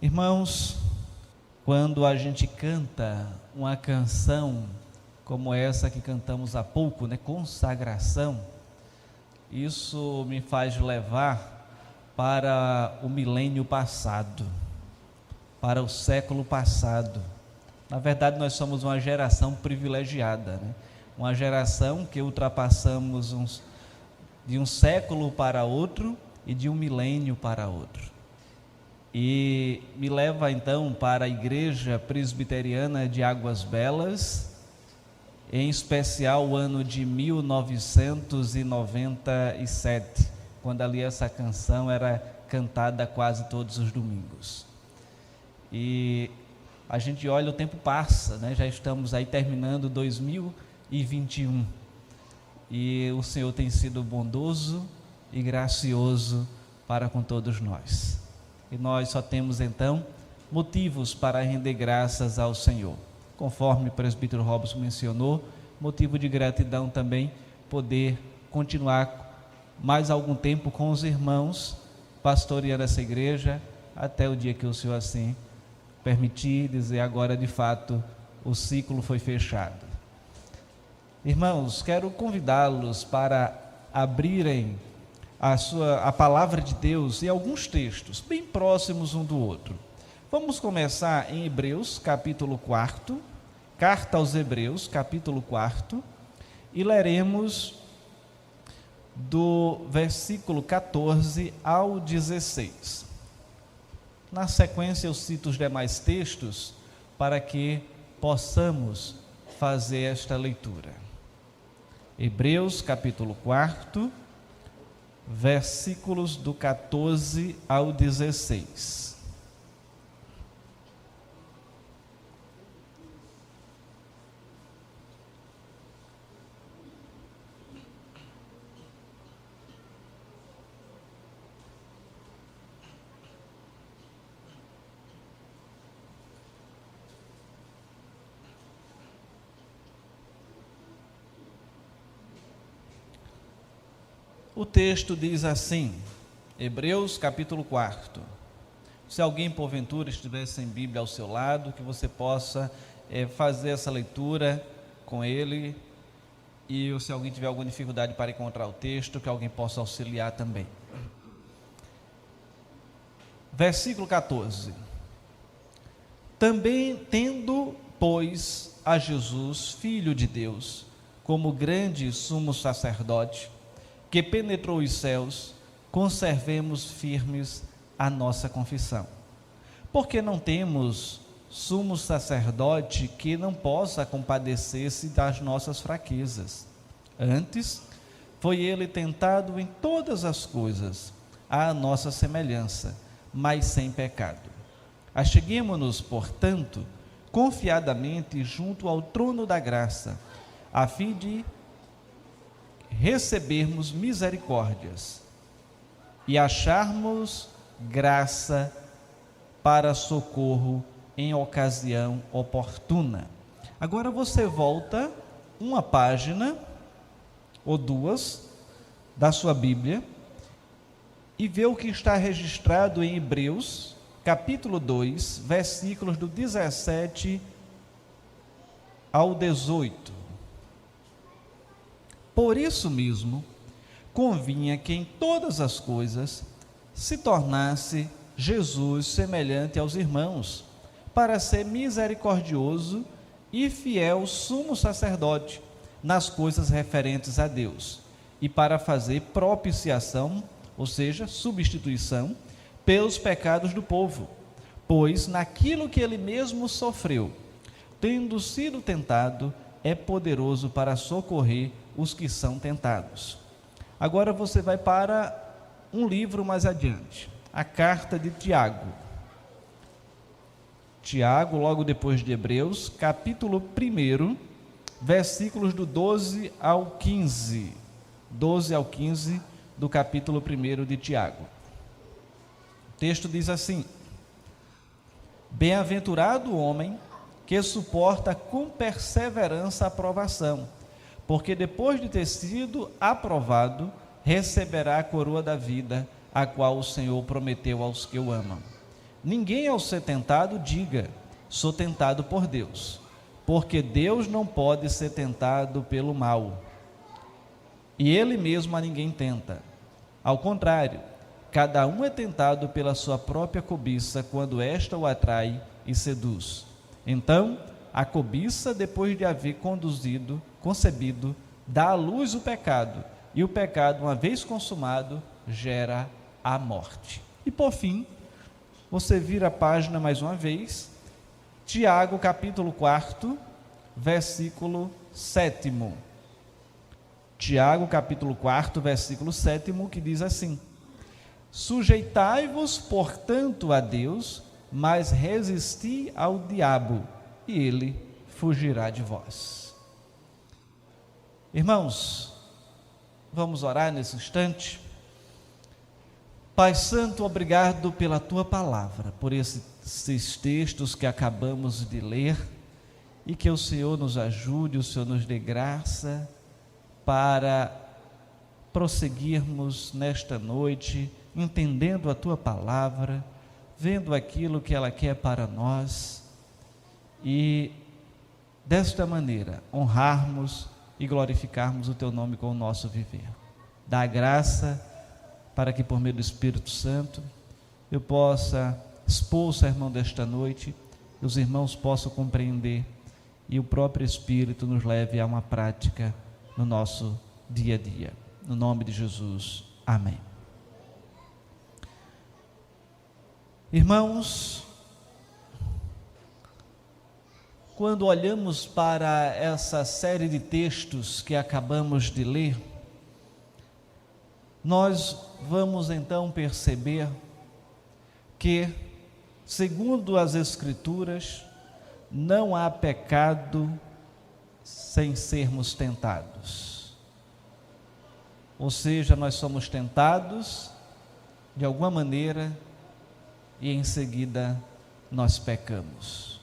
Irmãos, quando a gente canta uma canção como essa que cantamos há pouco, consagração, isso me faz levar para o milênio passado, para o século passado. Na verdade, nós somos uma geração privilegiada, uma geração que ultrapassamos de um século para outro e de um milênio para outro. E me leva então para a Igreja Presbiteriana de Águas Belas, em especial o ano de 1997, quando ali essa canção era cantada quase todos os domingos. E a gente olha, o tempo passa, já estamos aí terminando 2021, e o Senhor tem sido bondoso e gracioso para com todos nós. E nós só temos então motivos para render graças ao Senhor. Conforme o presbítero Robson mencionou, motivo de gratidão também poder continuar mais algum tempo com os irmãos, pastoreando essa igreja, até o dia que o Senhor assim permitir, dizer agora de fato o ciclo foi fechado. Irmãos, quero convidá-los para abrirem a palavra de Deus e alguns textos bem próximos um do outro. Vamos começar em Hebreus, capítulo 4, carta aos Hebreus, capítulo 4, e leremos do versículo 14 ao 16. Na sequência eu cito os demais textos para que possamos fazer esta leitura. Hebreus, capítulo 4, versículos do 14 ao 16. O texto diz assim, Hebreus capítulo 4, se alguém porventura estiver sem Bíblia ao seu lado, que você possa fazer essa leitura com ele, e se alguém tiver alguma dificuldade para encontrar o texto, que alguém possa auxiliar também. Versículo 14, também tendo, pois, a Jesus, Filho de Deus, como grande sumo sacerdote, que penetrou os céus, conservemos firmes a nossa confissão. Porque não temos sumo sacerdote que não possa compadecer-se das nossas fraquezas. Antes, foi ele tentado em todas as coisas, à nossa semelhança, mas sem pecado. Acheguemo-nos, portanto, confiadamente junto ao trono da graça, a fim de recebermos misericórdias e acharmos graça para socorro em ocasião oportuna. Agora você volta uma página ou duas da sua Bíblia e vê o que está registrado em Hebreus, capítulo 2, versículos do 17 ao 18. Por isso mesmo, convinha que em todas as coisas se tornasse Jesus semelhante aos irmãos, para ser misericordioso e fiel sumo sacerdote nas coisas referentes a Deus, e para fazer propiciação, ou seja, substituição, pelos pecados do povo, pois naquilo que ele mesmo sofreu, tendo sido tentado, é poderoso para socorrer os que são tentados. Agora você vai para um livro mais adiante, a carta de Tiago. Tiago, logo depois de Hebreus, capítulo 1, versículos do 12 ao 15. 12 ao 15 do capítulo 1 de Tiago. O texto diz assim: bem-aventurado o homem que suporta com perseverança a provação, porque depois de ter sido aprovado, receberá a coroa da vida, a qual o Senhor prometeu aos que o amam. ninguém ao ser tentado diga, sou tentado por Deus, porque Deus não pode ser tentado pelo mal, e Ele mesmo a ninguém tenta. Ao contrário, cada um é tentado pela sua própria cobiça, quando esta o atrai e seduz. Então, a cobiça, depois de haver concebido, dá à luz o pecado, e o pecado, uma vez consumado, gera a morte. E por fim, você vira a página mais uma vez, Tiago capítulo 4, versículo 7. Tiago capítulo 4, versículo 7, que diz assim: sujeitai-vos, portanto, a Deus, mas resisti ao diabo, e ele fugirá de vós. Irmãos, vamos orar nesse instante. Pai Santo, obrigado pela Tua palavra, por esses textos que acabamos de ler, e que o Senhor nos ajude, o Senhor nos dê graça para prosseguirmos nesta noite, entendendo a Tua palavra, vendo aquilo que ela quer para nós, e desta maneira honrarmos e glorificarmos o Teu nome com o nosso viver. Dá graça para que por meio do Espírito Santo eu possa expor o sermão desta noite, os irmãos possam compreender e o próprio Espírito nos leve a uma prática no nosso dia a dia. No nome de Jesus, amém. Irmãos, quando olhamos para essa série de textos que acabamos de ler, nós vamos então perceber que, segundo as Escrituras, não há pecado sem sermos tentados. Ou seja, nós somos tentados de alguma maneira e em seguida nós pecamos.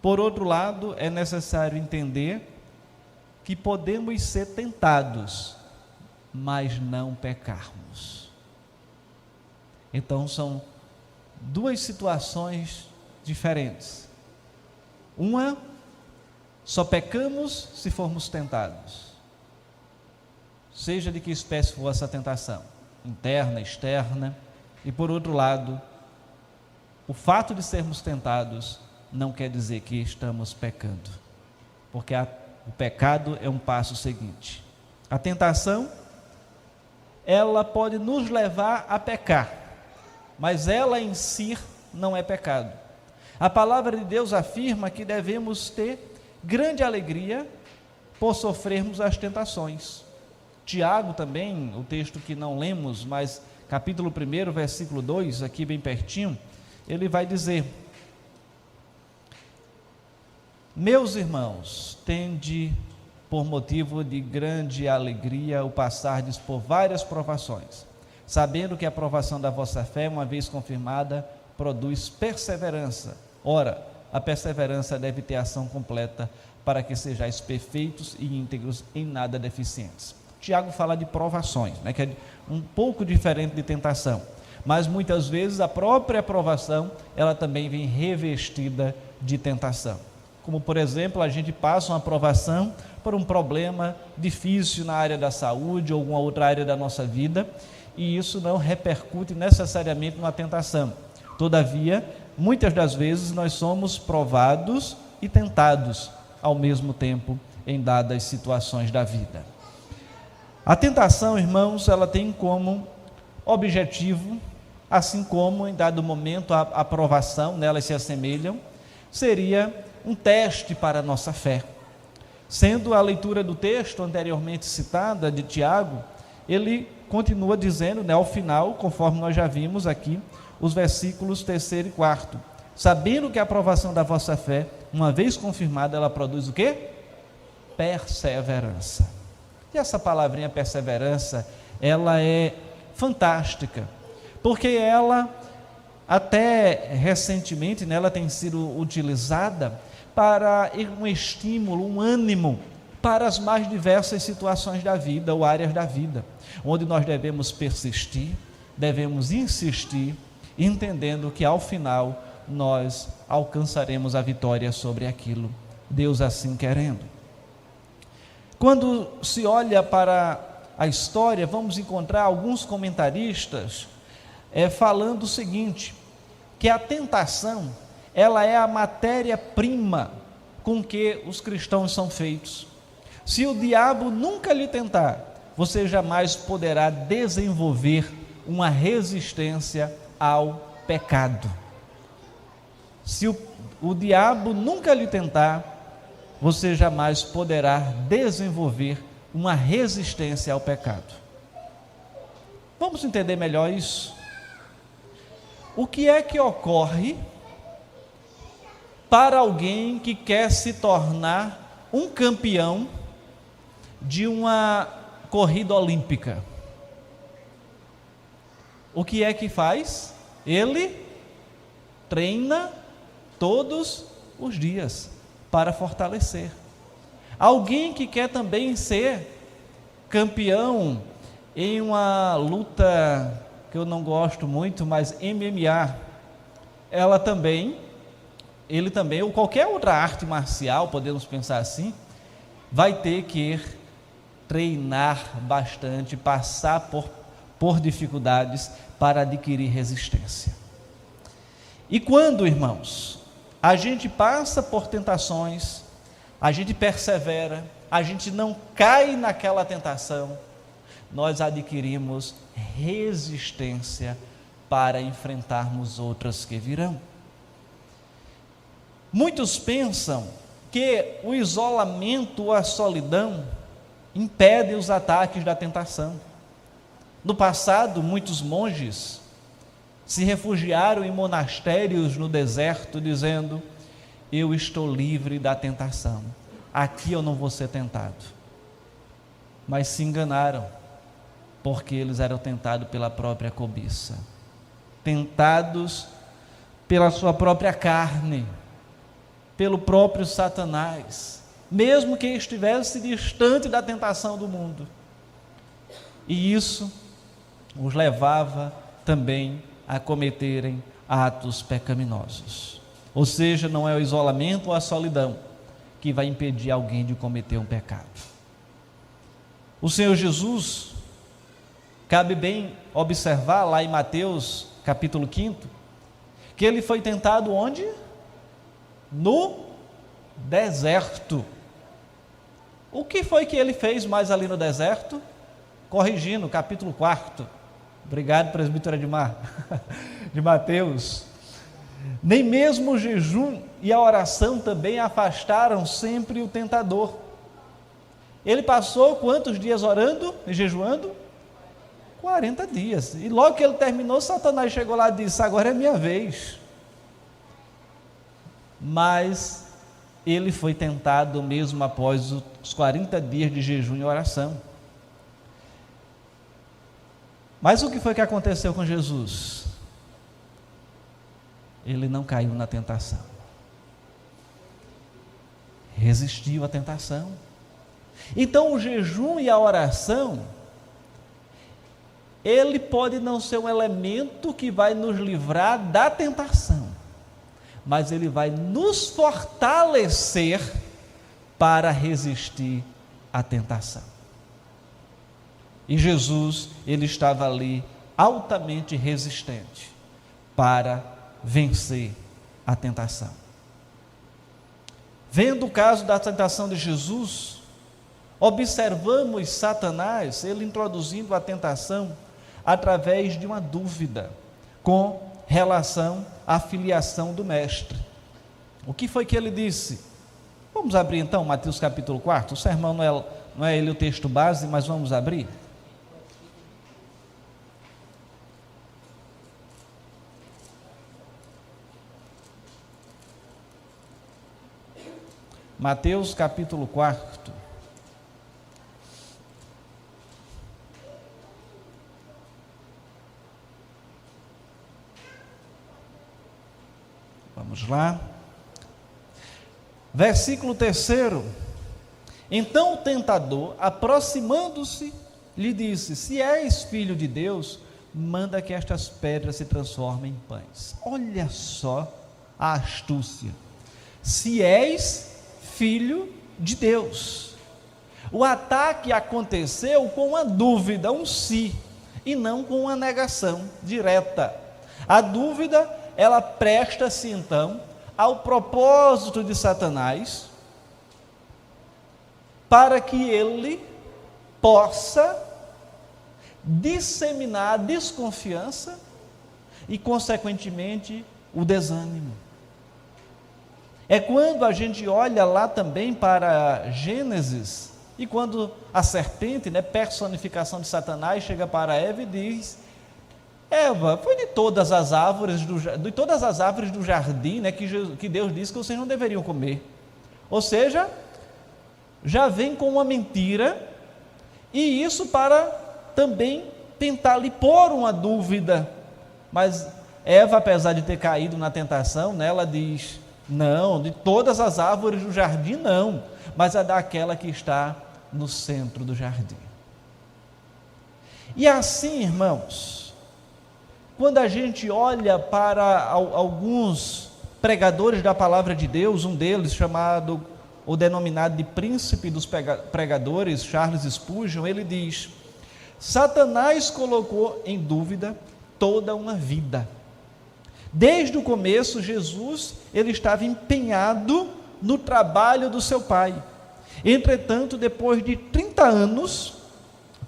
Por outro lado, é necessário entender que podemos ser tentados, mas não pecarmos. Então são duas situações diferentes. Uma, só pecamos se formos tentados, seja de que espécie for essa tentação, interna, externa. E por outro lado, o fato de sermos tentados não quer dizer que estamos pecando, porque o pecado é um passo seguinte. A tentação, ela pode nos levar a pecar, mas ela em si não é pecado. A palavra de Deus afirma que devemos ter grande alegria por sofrermos as tentações. Tiago também, o texto que não lemos, mas capítulo 1, versículo 2, aqui bem pertinho, ele vai dizer: meus irmãos, tende por motivo de grande alegria o passardes por várias provações, sabendo que a provação da vossa fé, uma vez confirmada, produz perseverança. Ora, a perseverança deve ter ação completa, para que sejais perfeitos e íntegros, em nada deficientes. Tiago fala de provações, que é um pouco diferente de tentação, mas muitas vezes a própria provação, ela também vem revestida de tentação. Como, por exemplo, a gente passa uma provação por um problema difícil na área da saúde ou alguma outra área da nossa vida, e isso não repercute necessariamente numa tentação. Todavia, muitas das vezes nós somos provados e tentados ao mesmo tempo em dadas situações da vida. A tentação, irmãos, ela tem como objetivo, assim como em dado momento a provação, elas se assemelham, seria um teste para a nossa fé. Sendo a leitura do texto anteriormente citada de Tiago, ele continua dizendo, ao final, conforme nós já vimos aqui, os versículos 3 e 4, sabendo que a aprovação da vossa fé, uma vez confirmada, ela produz o quê? Perseverança. E essa palavrinha perseverança, ela é fantástica, porque ela, até recentemente, ela tem sido utilizada para um estímulo, um ânimo para as mais diversas situações da vida ou áreas da vida, onde nós devemos persistir, devemos insistir entendendo que ao final nós alcançaremos a vitória sobre aquilo, Deus assim querendo. Quando se olha para a história, vamos encontrar alguns comentaristas falando o seguinte, que a tentação, ela é a matéria-prima com que os cristãos são feitos. Se o diabo nunca lhe tentar, você jamais poderá desenvolver uma resistência ao pecado. Se o diabo nunca lhe tentar, você jamais poderá desenvolver uma resistência ao pecado. Vamos entender melhor isso? O que é que ocorre para alguém que quer se tornar um campeão de uma corrida olímpica? O que é que faz? Ele treina todos os dias para fortalecer. Alguém que quer também ser campeão em uma luta que eu não gosto muito, mas MMA, ele também, ou qualquer outra arte marcial, podemos pensar assim, vai ter que treinar bastante, passar por dificuldades para adquirir resistência. E quando, irmãos, a gente passa por tentações, a gente persevera, a gente não cai naquela tentação, nós adquirimos resistência para enfrentarmos outras que virão. Muitos pensam que o isolamento ou a solidão impedem os ataques da tentação. No passado, muitos monges se refugiaram em monastérios no deserto, dizendo: eu estou livre da tentação, aqui eu não vou ser tentado. Mas se enganaram, porque eles eram tentados pela própria cobiça, tentados pela sua própria carne, pelo próprio Satanás, mesmo que estivesse distante da tentação do mundo. E isso os levava também a cometerem atos pecaminosos. Ou seja, não é o isolamento ou a solidão que vai impedir alguém de cometer um pecado. O Senhor Jesus, cabe bem observar lá em Mateus capítulo 5, que ele foi tentado onde? No deserto. O que foi que ele fez mais ali no deserto? Corrigindo, capítulo 4. Obrigado, presbítero Edmar, de Mateus. Nem mesmo o jejum e a oração também afastaram sempre o tentador. Ele passou quantos dias orando e jejuando? 40 dias. E logo que ele terminou, Satanás chegou lá e disse: agora é minha vez. Mas ele foi tentado mesmo após os 40 dias de jejum e oração. Mas o que foi que aconteceu com Jesus? Ele não caiu na tentação. Resistiu à tentação. Então o jejum e a oração, ele pode não ser um elemento que vai nos livrar da tentação, mas ele vai nos fortalecer para resistir à tentação. E Jesus, ele estava ali altamente resistente para vencer a tentação. Vendo o caso da tentação de Jesus, observamos Satanás, ele introduzindo a tentação através de uma dúvida com relação à filiação do mestre. O que foi que ele disse? Vamos abrir então Mateus capítulo 4, o sermão não é ele o texto base, mas vamos abrir. Mateus capítulo 4. Vamos lá. Versículo 3. Então o tentador, aproximando-se, lhe disse: se és filho de Deus, manda que estas pedras se transformem em pães. Olha só a astúcia. Se és filho de Deus. O ataque aconteceu com uma dúvida, um se, e não com uma negação direta. A dúvida, ela presta-se então ao propósito de Satanás, para que ele possa disseminar a desconfiança e, consequentemente, o desânimo. É quando a gente olha lá também para Gênesis, e quando a serpente, personificação de Satanás, chega para Eva e diz: Eva, foi de todas as árvores do jardim, que Deus disse que vocês não deveriam comer. Ou seja, já vem com uma mentira, e isso para também tentar lhe pôr uma dúvida. Mas Eva, apesar de ter caído na tentação, ela diz: não, de todas as árvores do jardim não, mas é daquela que está no centro do jardim. E assim, irmãos, quando a gente olha para alguns pregadores da palavra de Deus, um deles chamado, ou denominado de príncipe dos pregadores, Charles Spurgeon, ele diz: Satanás colocou em dúvida toda uma vida. Desde o começo, Jesus, ele estava empenhado no trabalho do seu Pai. Entretanto, depois de 30 anos,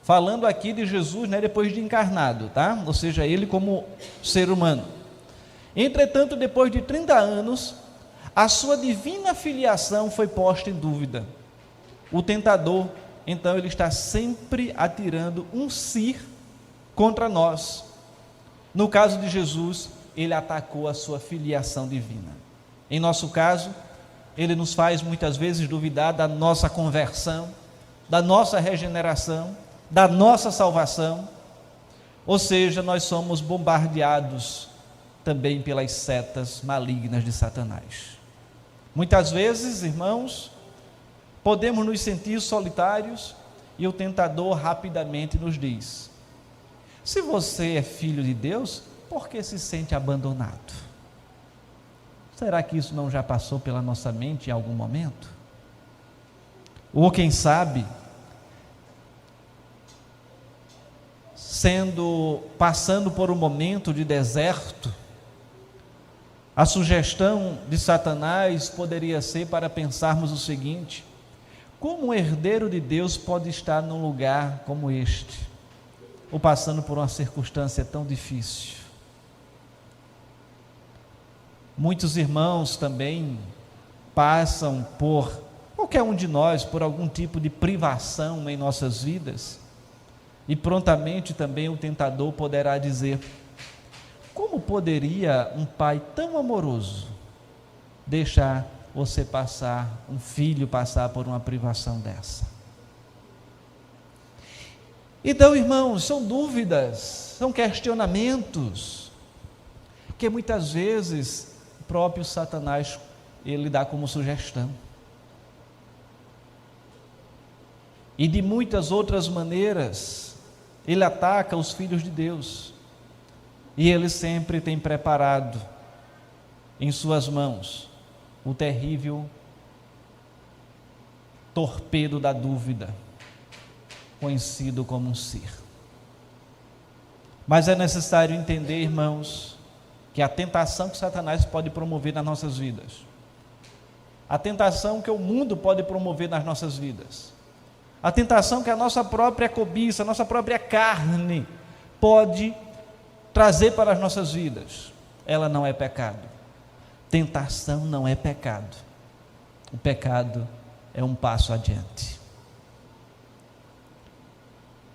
falando aqui de Jesus, depois de encarnado, tá? Ou seja, ele como ser humano. Entretanto, depois de 30 anos, a sua divina filiação foi posta em dúvida. O tentador, então, ele está sempre atirando um se contra nós. No caso de Jesus, ele atacou a sua filiação divina. Em nosso caso, ele nos faz muitas vezes duvidar da nossa conversão, da nossa regeneração, da nossa salvação. Ou seja, nós somos bombardeados também pelas setas malignas de Satanás. Muitas vezes, irmãos, podemos nos sentir solitários e o tentador rapidamente nos diz: se você é filho de Deus, por que se sente abandonado? Será que isso não já passou pela nossa mente em algum momento? Ou quem sabe, passando por um momento de deserto, a sugestão de Satanás poderia ser para pensarmos o seguinte: como um herdeiro de Deus pode estar num lugar como este, ou passando por uma circunstância tão difícil? Muitos irmãos também passam por, qualquer um de nós, por algum tipo de privação em nossas vidas, e prontamente também o tentador poderá dizer: como poderia um pai tão amoroso deixar você passar, um filho passar por uma privação dessa? Então, irmãos, são dúvidas, são questionamentos, que muitas vezes o próprio Satanás, ele dá como sugestão. E de muitas outras maneiras, ele ataca os filhos de Deus. E ele sempre tem preparado em suas mãos o terrível torpedo da dúvida, conhecido como um ser. Mas é necessário entender, irmãos, que a tentação que Satanás pode promover nas nossas vidas, a tentação que o mundo pode promover nas nossas vidas, a tentação que a nossa própria cobiça, a nossa própria carne pode trazer para as nossas vidas, ela não é pecado. Tentação não é pecado. O pecado é um passo adiante.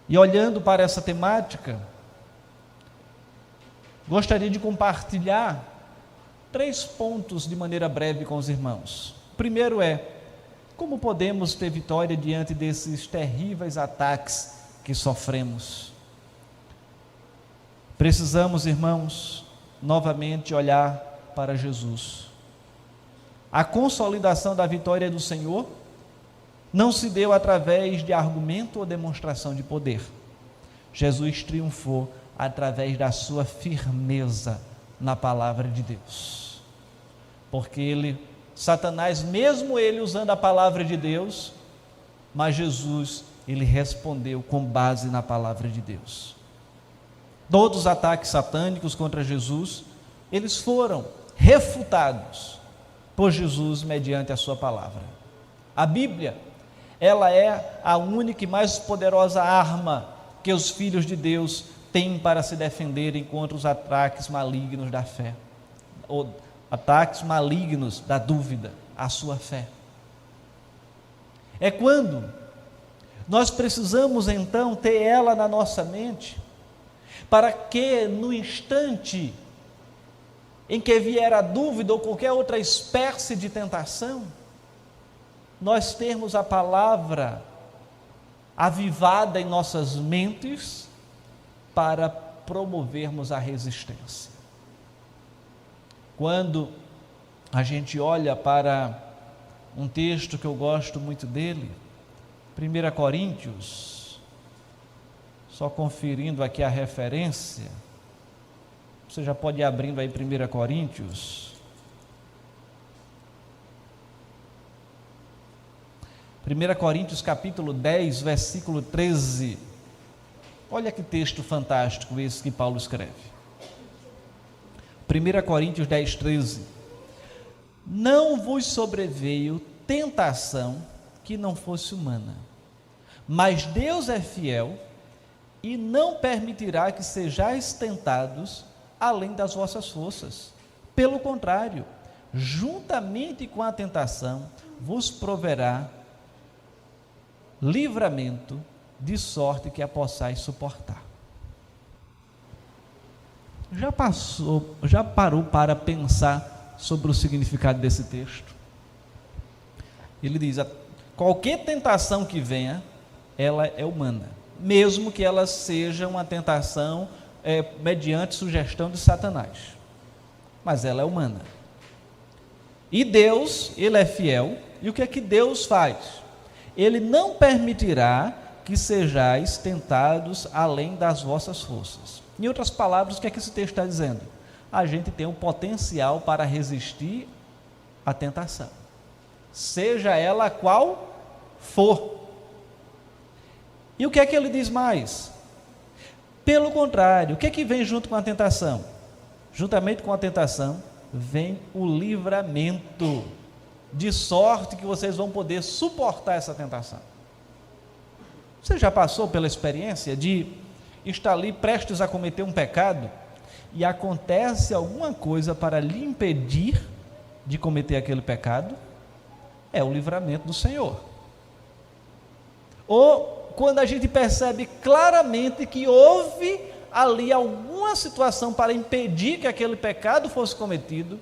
E olhando para essa temática, gostaria de compartilhar 3 pontos de maneira breve com os irmãos. O primeiro é: como podemos ter vitória diante desses terríveis ataques que sofremos? Precisamos, irmãos, novamente olhar para Jesus. A consolidação da vitória do Senhor não se deu através de argumento ou demonstração de poder. Jesus triunfou através da sua firmeza na palavra de Deus. Porque Satanás, mesmo ele usando a palavra de Deus, mas Jesus, ele respondeu com base na palavra de Deus. Todos os ataques satânicos contra Jesus, eles foram refutados por Jesus mediante a sua palavra. A Bíblia, ela é a única e mais poderosa arma que os filhos de Deus têm para se defenderem contra os ataques malignos da fé, ou ataques malignos da dúvida, a sua fé. É quando nós precisamos então ter ela na nossa mente, para que no instante em que vier a dúvida ou qualquer outra espécie de tentação, nós termos a palavra avivada em nossas mentes para promovermos a resistência. Quando a gente olha para um texto que eu gosto muito dele, 1 Coríntios, só conferindo aqui a referência, você já pode ir abrindo aí 1 Coríntios, 1 Coríntios capítulo 10, versículo 13, olha que texto fantástico esse que Paulo escreve, 1 Coríntios 10, 13, não vos sobreveio tentação que não fosse humana, mas Deus é fiel e não permitirá que sejais tentados além das vossas forças, pelo contrário, juntamente com a tentação vos proverá livramento, de sorte que a possais suportar. Já parou para pensar sobre o significado desse texto? Ele diz, qualquer tentação que venha, ela é humana, mesmo que ela seja uma tentação mediante sugestão de Satanás, mas ela é humana. E Deus, ele é fiel, e o que é que Deus faz? Ele não permitirá que sejais tentados além das vossas forças. Em outras palavras, o que é que esse texto está dizendo? A gente tem um potencial para resistir à tentação, seja ela qual for. E o que é que ele diz mais? Pelo contrário, o que é que vem junto com a tentação? Juntamente com a tentação, vem o livramento, de sorte que vocês vão poder suportar essa tentação. Você já passou pela experiência de estar ali prestes a cometer um pecado e acontece alguma coisa para lhe impedir de cometer aquele pecado? É o livramento do Senhor. Ou quando a gente percebe claramente que houve ali alguma situação para impedir que aquele pecado fosse cometido,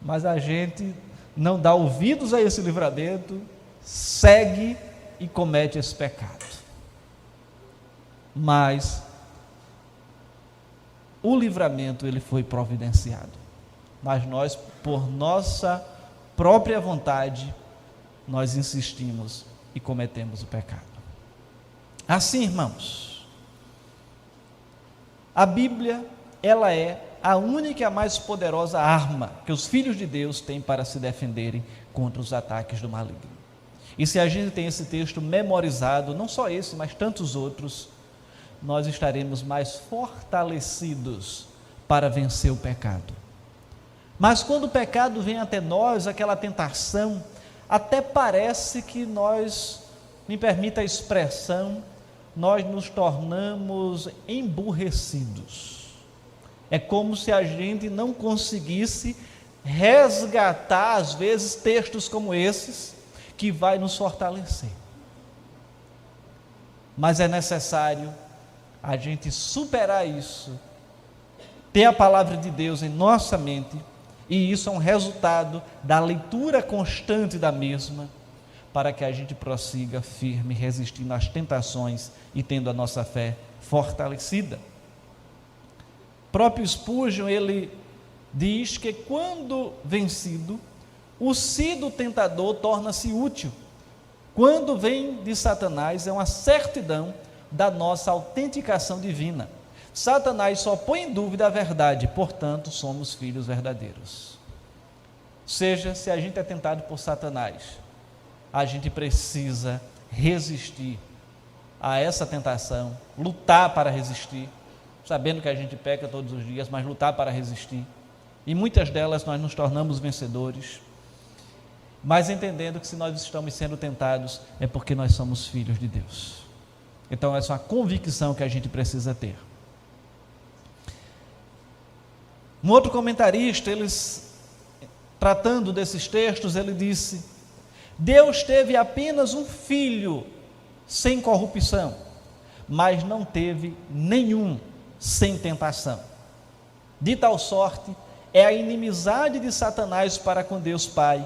mas a gente não dá ouvidos a esse livramento, segue e comete esse pecado. Mas o livramento ele foi providenciado, mas nós, por nossa própria vontade, nós insistimos e cometemos o pecado. Assim, irmãos, a Bíblia, ela é a única e a mais poderosa arma que os filhos de Deus têm para se defenderem contra os ataques do maligno. E se a gente tem esse texto memorizado, não só esse, mas tantos outros, nós estaremos mais fortalecidos para vencer o pecado. Mas quando o pecado vem até nós, aquela tentação, até parece que nós, me permita a expressão, nós nos tornamos emburrecidos. É como se a gente não conseguisse resgatar, às vezes, textos como esses, que vai nos fortalecer. Mas é necessário a gente superar isso, ter a palavra de Deus em nossa mente, e isso é um resultado da leitura constante da mesma, para que a gente prossiga firme, resistindo às tentações e tendo a nossa fé fortalecida. O próprio Spurgeon, ele diz que quando vencido, o si do tentador torna-se útil. Quando vem de Satanás, é uma certidão da nossa autenticação divina. Satanás só põe em dúvida a verdade, portanto, somos filhos verdadeiros. Seja, se a gente é tentado por Satanás, a gente precisa resistir a essa tentação, lutar para resistir, sabendo que a gente peca todos os dias, mas lutar para resistir. E muitas delas nós nos tornamos vencedores, mas entendendo que se nós estamos sendo tentados, é porque nós somos filhos de Deus. Então essa é uma convicção que a gente precisa ter. Um outro comentarista, tratando desses textos, ele disse: Deus teve apenas um filho sem corrupção, mas não teve nenhum sem tentação. De tal sorte é a inimizade de Satanás para com Deus Pai,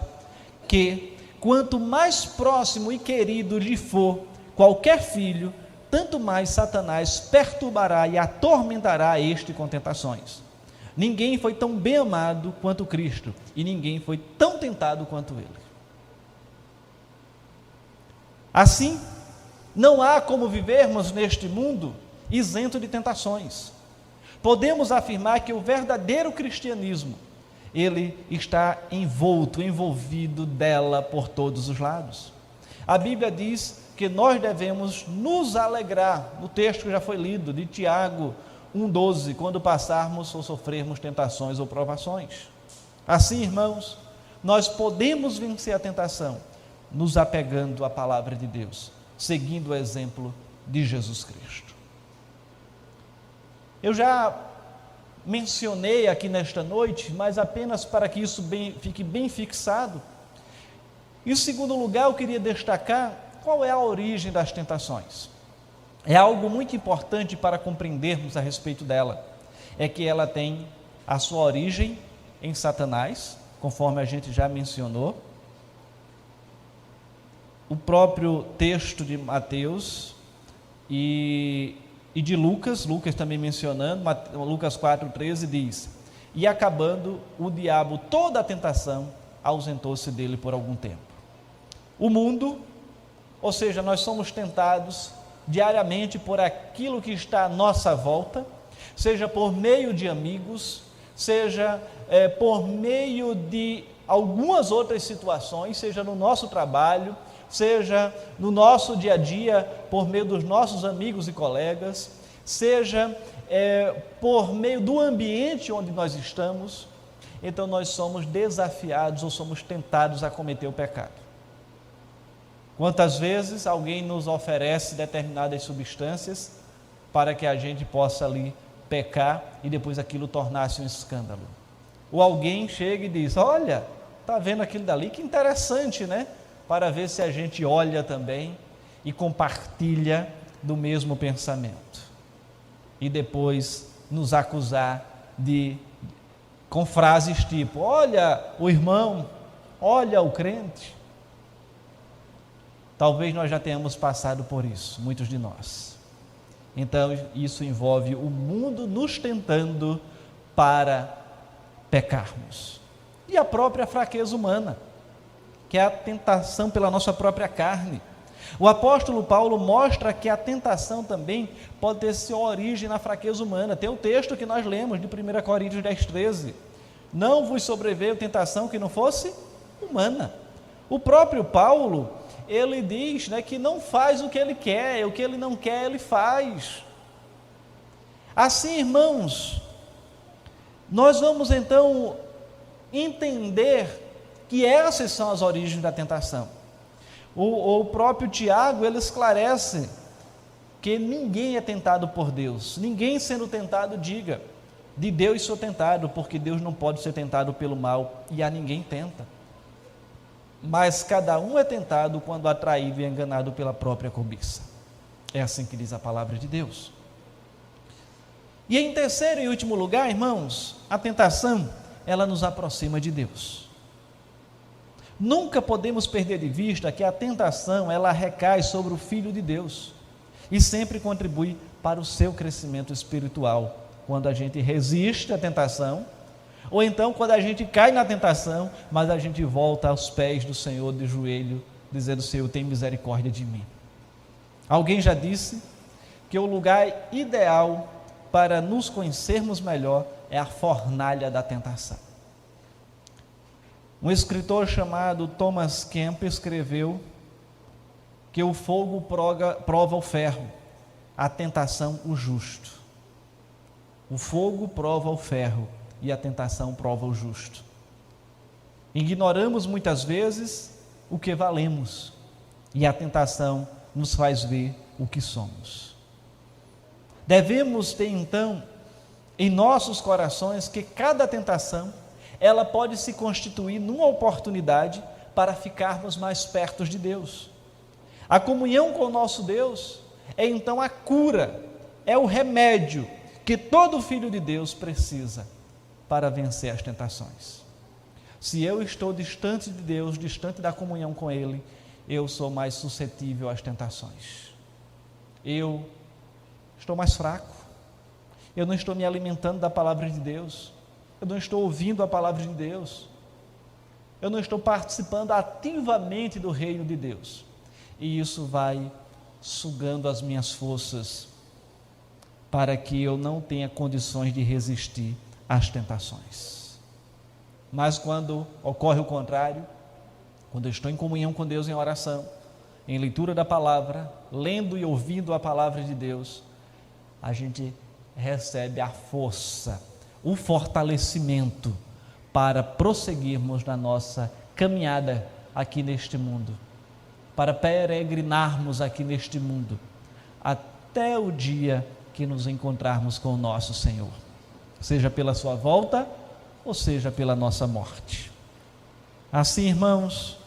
que quanto mais próximo e querido lhe for qualquer filho, tanto mais Satanás perturbará e atormentará este com tentações. Ninguém foi tão bem amado quanto Cristo, e ninguém foi tão tentado quanto Ele. Assim, não há como vivermos neste mundo isento de tentações. Podemos afirmar que o verdadeiro cristianismo, ele está envolvido dela por todos os lados. A Bíblia diz que nós devemos nos alegrar, no texto que já foi lido, de Tiago 1,12, quando passarmos ou sofrermos tentações ou provações. Assim, irmãos, nós podemos vencer a tentação, nos apegando à palavra de Deus, seguindo o exemplo de Jesus Cristo. Eu já mencionei aqui nesta noite, mas apenas para que isso fique bem fixado. Em segundo lugar, eu queria destacar qual é a origem das tentações. É algo muito importante para compreendermos a respeito dela. É que ela tem a sua origem em Satanás, conforme a gente já mencionou. O próprio texto de Mateus e de Lucas também mencionando, Lucas 4,13 diz: e acabando o diabo toda a tentação, ausentou-se dele por algum tempo. O mundo, ou seja, nós somos tentados diariamente por aquilo que está à nossa volta, seja por meio de amigos, seja por meio de algumas outras situações, seja no nosso trabalho, seja no nosso dia a dia, por meio dos nossos amigos e colegas, seja por meio do ambiente onde nós estamos. Então nós somos desafiados ou somos tentados a cometer o pecado. Quantas vezes alguém nos oferece determinadas substâncias para que a gente possa ali pecar e depois aquilo tornar-se um escândalo? Ou alguém chega e diz: olha, está vendo aquilo dali? Que interessante, né? Para ver se a gente olha também e compartilha do mesmo pensamento. E depois nos acusar com frases tipo: olha o irmão, olha o crente. Talvez nós já tenhamos passado por isso, muitos de nós. Então, isso envolve o mundo nos tentando para pecarmos. E a própria fraqueza humana, que é a tentação pela nossa própria carne. O apóstolo Paulo mostra que a tentação também pode ter sua origem na fraqueza humana. Tem o texto que nós lemos de 1 Coríntios 10,13. Não vos sobreveio tentação que não fosse humana. O próprio Paulo, ele diz, né, que não faz o que ele quer, o que ele não quer, ele faz. Assim, irmãos, nós vamos então entender que essas são as origens da tentação. O próprio Tiago, ele esclarece que ninguém é tentado por Deus. Ninguém sendo tentado diga: de Deus sou tentado, porque Deus não pode ser tentado pelo mal, e a ninguém tenta. Mas cada um é tentado quando atraído e enganado pela própria cobiça. É assim que diz a palavra de Deus. E em terceiro e último lugar, irmãos, a tentação, ela nos aproxima de Deus. Nunca podemos perder de vista que a tentação, ela recai sobre o Filho de Deus e sempre contribui para o seu crescimento espiritual, quando a gente resiste à tentação, ou então quando a gente cai na tentação, mas a gente volta aos pés do Senhor de joelho, dizendo: Senhor, tem misericórdia de mim. Alguém já disse que o lugar ideal para nos conhecermos melhor, é a fornalha da tentação. Um escritor chamado Thomas Kemp escreveu que o fogo prova o ferro, a tentação o justo. O fogo prova o ferro e a tentação prova o justo. Ignoramos muitas vezes o que valemos e a tentação nos faz ver o que somos. Devemos ter então em nossos corações que cada tentação ela pode se constituir numa oportunidade para ficarmos mais perto de Deus. A comunhão com o nosso Deus é então a cura, é o remédio que todo filho de Deus precisa para vencer as tentações. Se eu estou distante de Deus, distante da comunhão com Ele, eu sou mais suscetível às tentações. Eu estou mais fraco, eu não estou me alimentando da palavra de Deus, eu não estou ouvindo a palavra de Deus, eu não estou participando ativamente do reino de Deus, e isso vai sugando as minhas forças para que eu não tenha condições de resistir às tentações. Mas quando ocorre o contrário, quando eu estou em comunhão com Deus em oração, em leitura da palavra, lendo e ouvindo a palavra de Deus, a gente recebe a força, o fortalecimento para prosseguirmos na nossa caminhada aqui neste mundo, para peregrinarmos aqui neste mundo, até o dia que nos encontrarmos com o nosso Senhor, seja pela sua volta ou seja pela nossa morte. Assim, irmãos,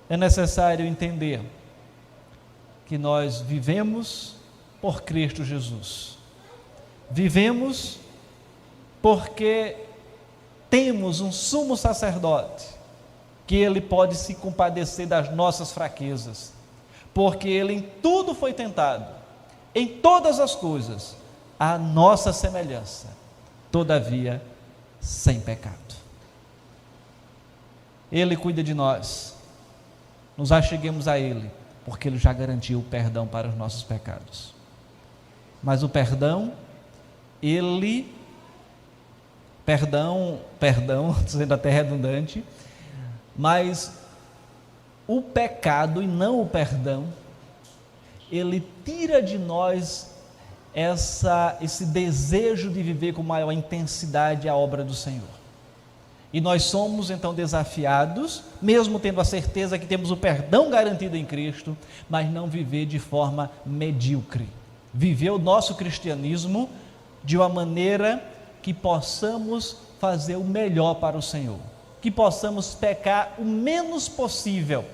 é necessário entender que nós vivemos por Cristo Jesus. Vivemos porque temos um sumo sacerdote, que ele pode se compadecer das nossas fraquezas, porque ele em tudo foi tentado, em todas as coisas, à nossa semelhança, todavia sem pecado. Ele cuida de nós, nos acheguemos a Ele, porque Ele já garantiu o perdão para os nossos pecados. Mas o perdão, estou sendo até redundante, mas o pecado e não o perdão, ele tira de nós esse desejo de viver com maior intensidade a obra do Senhor. E nós somos então desafiados, mesmo tendo a certeza que temos o perdão garantido em Cristo, mas não viver de forma medíocre. Viver o nosso cristianismo de uma maneira que possamos fazer o melhor para o Senhor, que possamos pecar o menos possível,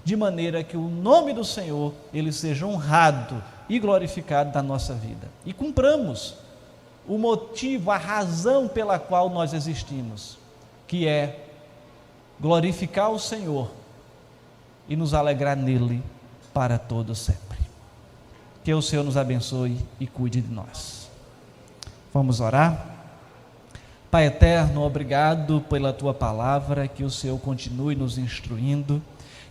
de maneira que o nome do Senhor ele seja honrado e glorificado na nossa vida. E cumpramos o motivo, a razão pela qual nós existimos, que é glorificar o Senhor e nos alegrar nele para todo sempre. Que o Senhor nos abençoe e cuide de nós. Vamos orar? Pai eterno, obrigado pela tua palavra, que o Senhor continue nos instruindo,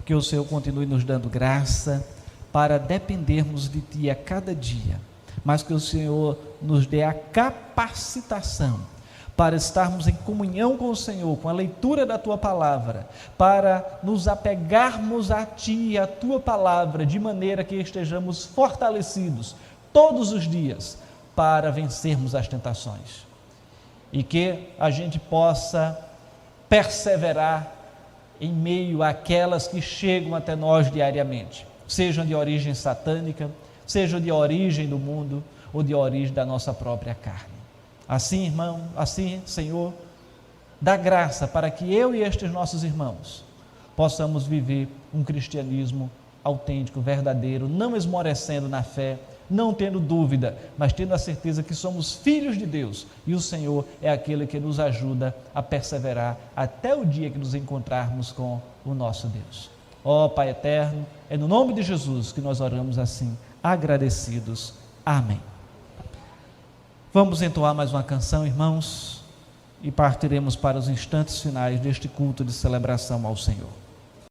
que o Senhor continue nos dando graça para dependermos de Ti a cada dia, mas que o Senhor nos dê a capacitação para estarmos em comunhão com o Senhor, com a leitura da Tua palavra, para nos apegarmos a Ti e a Tua palavra, de maneira que estejamos fortalecidos todos os dias para vencermos as tentações, e que a gente possa perseverar em meio àquelas que chegam até nós diariamente, sejam de origem satânica, sejam de origem do mundo ou de origem da nossa própria carne. Assim, irmão, assim, Senhor, dá graça para que eu e estes nossos irmãos possamos viver um cristianismo autêntico, verdadeiro, não esmorecendo na fé, não tendo dúvida, mas tendo a certeza que somos filhos de Deus e o Senhor é aquele que nos ajuda a perseverar até o dia que nos encontrarmos com o nosso Deus. Ó Pai eterno, é no nome de Jesus que nós oramos assim, agradecidos. Amém. Vamos entoar mais uma canção, irmãos, e partiremos para os instantes finais deste culto de celebração ao Senhor.